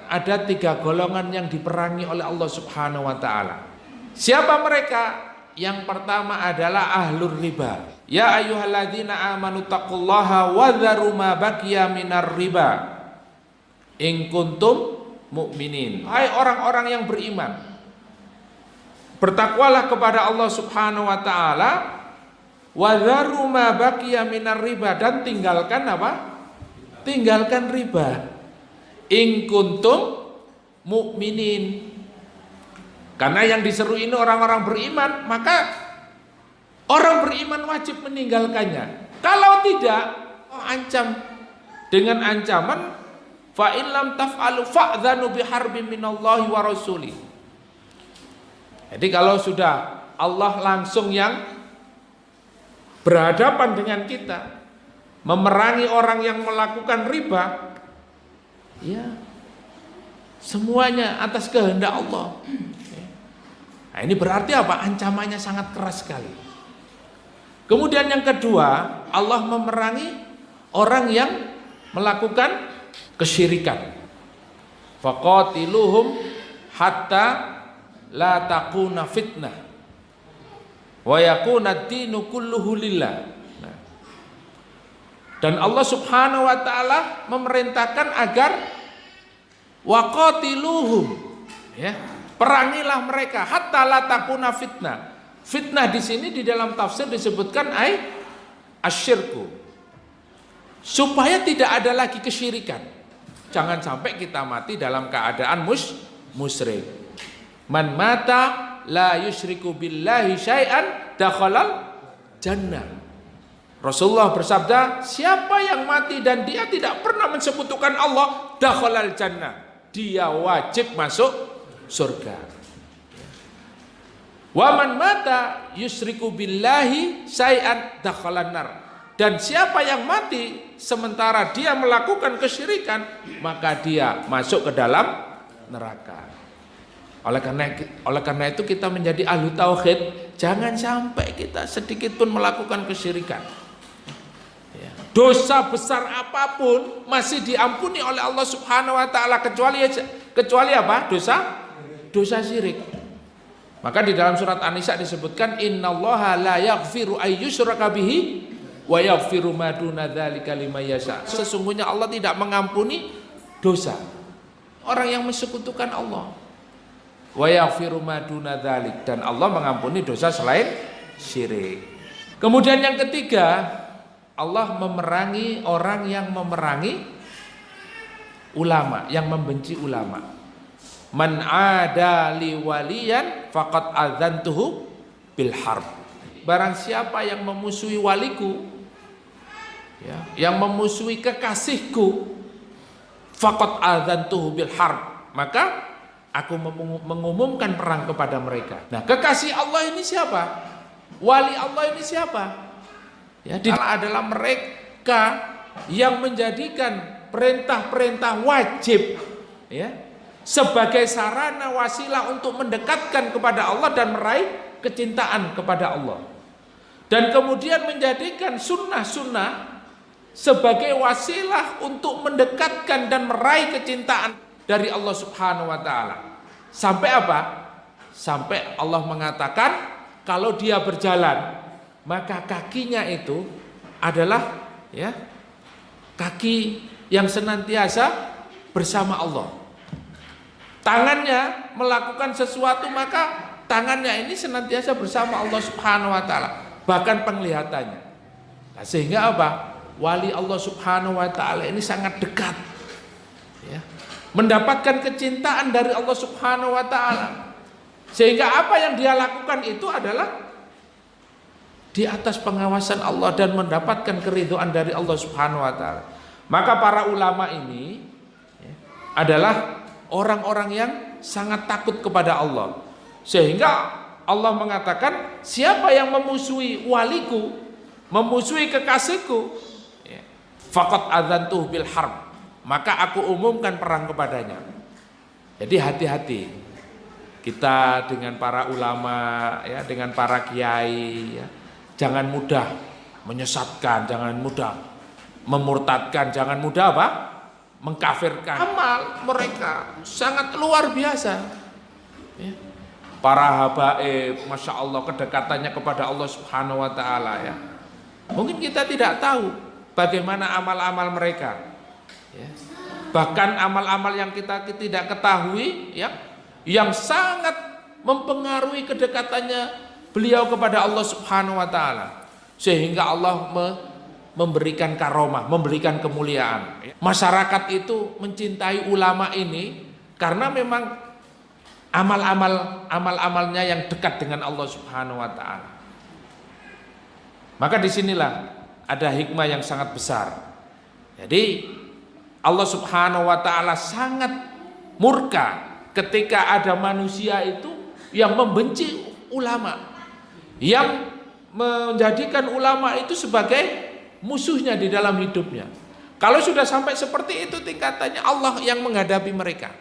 ada 3 golongan yang diperangi oleh Allah Subhanahu wa taala. Siapa mereka? Yang pertama adalah ahlur riba. Ya ayyuhalladzina amanu taqullaha wa dharu ma baqiya minar riba in kuntum mu'minin. Hai orang-orang yang beriman, bertakwalah kepada Allah Subhanahu wa taala, wa dharu ma baqiya minar riba, dan tinggalkan apa? Tinggalkan riba. In kuntum mu'minin. Karena yang diseru ini orang-orang beriman, maka orang beriman wajib meninggalkannya. Kalau tidak, ancam dengan ancaman fa in lam taf'alu fa'dhanu biharbin minallahi wa rasuli. Jadi kalau sudah Allah langsung yang berhadapan dengan kita, memerangi orang yang melakukan riba, ya semuanya atas kehendak Allah. Nah, ini berarti apa? Ancamannya sangat keras sekali. Kemudian yang kedua, Allah memerangi orang yang melakukan kesyirikan. Faqatiluhum hatta la takuna fitnah wa yakuna ad-dinu kulluhu lillah. Nah, dan Allah Subhanahu wa taala memerintahkan agar waqatiluhum, ya, perangilah mereka hatta la takuna fitnah. Fitnah di sini di dalam tafsir disebutkan asyirku, supaya tidak ada lagi kesyirikan. Jangan sampai kita mati dalam keadaan musyrik. Man mata la yusyriku billahi syai'an dakhalal jannah. Rasulullah bersabda, siapa yang mati dan dia tidak pernah mensekutukan Allah, dakhalal jannah, dia wajib masuk surga. Wa man mata yusyriku billahi syai'an dakhalan nar. Dan siapa yang mati sementara dia melakukan kesyirikan, maka dia masuk ke dalam neraka. Oleh karena itu kita menjadi ahlu tauhid, jangan sampai kita sedikit pun melakukan kesyirikan. Dosa besar apapun masih diampuni oleh Allah Subhanahu wa taala, kecuali apa? Dosa syirik. Maka di dalam surat An-Nisa disebutkan innallaha la yaghfiru ayyushraka bihi wa yaghfiru ma duna dzalika liman yasha. Sesungguhnya Allah tidak mengampuni dosa orang yang mensekutukan Allah. Wa yaghfiru ma duna dzalik, dan Allah mengampuni dosa selain syirik. Kemudian yang ketiga, Allah memerangi orang yang memerangi ulama, yang membenci ulama. Man ada li waliyan faqad adzantuhu bil harb. Barang siapa yang memusuhi waliku, ya, yang memusuhi kekasihku, faqad adzantuhu bil harb, maka aku mengumumkan perang kepada mereka. Nah, kekasih Allah ini siapa? Wali Allah ini siapa? Ya, adalah mereka yang menjadikan perintah-perintah wajib, ya, sebagai sarana wasilah untuk mendekatkan kepada Allah dan meraih kecintaan kepada Allah. Dan kemudian menjadikan sunnah-sunnah sebagai wasilah untuk mendekatkan dan meraih kecintaan dari Allah Subhanahu wa taala. Sampai apa? Sampai Allah mengatakan kalau dia berjalan, maka kakinya itu adalah, ya, kaki yang senantiasa bersama Allah. Tangannya melakukan sesuatu, maka tangannya ini senantiasa bersama Allah Subhanahu wa taala, bahkan penglihatannya. Nah, sehingga apa? Wali Allah Subhanahu wa taala ini sangat dekat, ya, mendapatkan kecintaan dari Allah Subhanahu wa taala. Sehingga apa yang dia lakukan itu adalah di atas pengawasan Allah dan mendapatkan keridhaan dari Allah Subhanahu wa taala. Maka para ulama ini, ya, adalah orang-orang yang sangat takut kepada Allah. Sehingga Allah mengatakan, siapa yang memusuhi waliku, memusuhi kekasihku, ya, faqad adzantuhu bil harb, maka aku umumkan perang kepadanya. Jadi hati-hati kita dengan para ulama, ya, dengan para kiai, ya. Jangan mudah menyesatkan, jangan mudah memurtadkan, jangan mudah apa? mengkafirkan. Amal mereka sangat luar biasa. Ya. Para habaib, masya Allah kedekatannya kepada Allah Subhanahu Wa Taala ya. Mungkin kita tidak tahu bagaimana amal-amal mereka. Ya. Bahkan amal-amal yang kita tidak ketahui, ya, yang sangat mempengaruhi kedekatannya beliau kepada Allah Subhanahu Wa Taala, sehingga Allah memberikan karomah, memberikan kemuliaan. Masyarakat itu mencintai ulama ini karena memang amal-amalnya yang dekat dengan Allah Subhanahu Wa Taala. Maka disinilah ada hikmah yang sangat besar. Jadi Allah Subhanahu Wa Taala sangat murka ketika ada manusia itu yang membenci ulama, yang menjadikan ulama itu sebagai musuhnya di dalam hidupnya. Kalau sudah sampai seperti itu tingkatannya, Allah yang menghadapi mereka.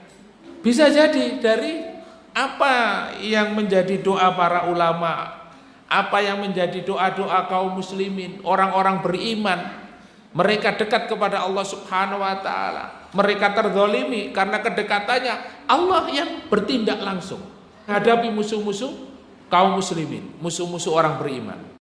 Bisa jadi dari apa yang menjadi doa para ulama, apa yang menjadi doa-doa kaum muslimin, orang-orang beriman, mereka dekat kepada Allah Subhanahu Wa Taala. Mereka terzalimi karena kedekatannya, Allah yang bertindak langsung menghadapi musuh-musuh kaum muslimin, musuh-musuh orang beriman.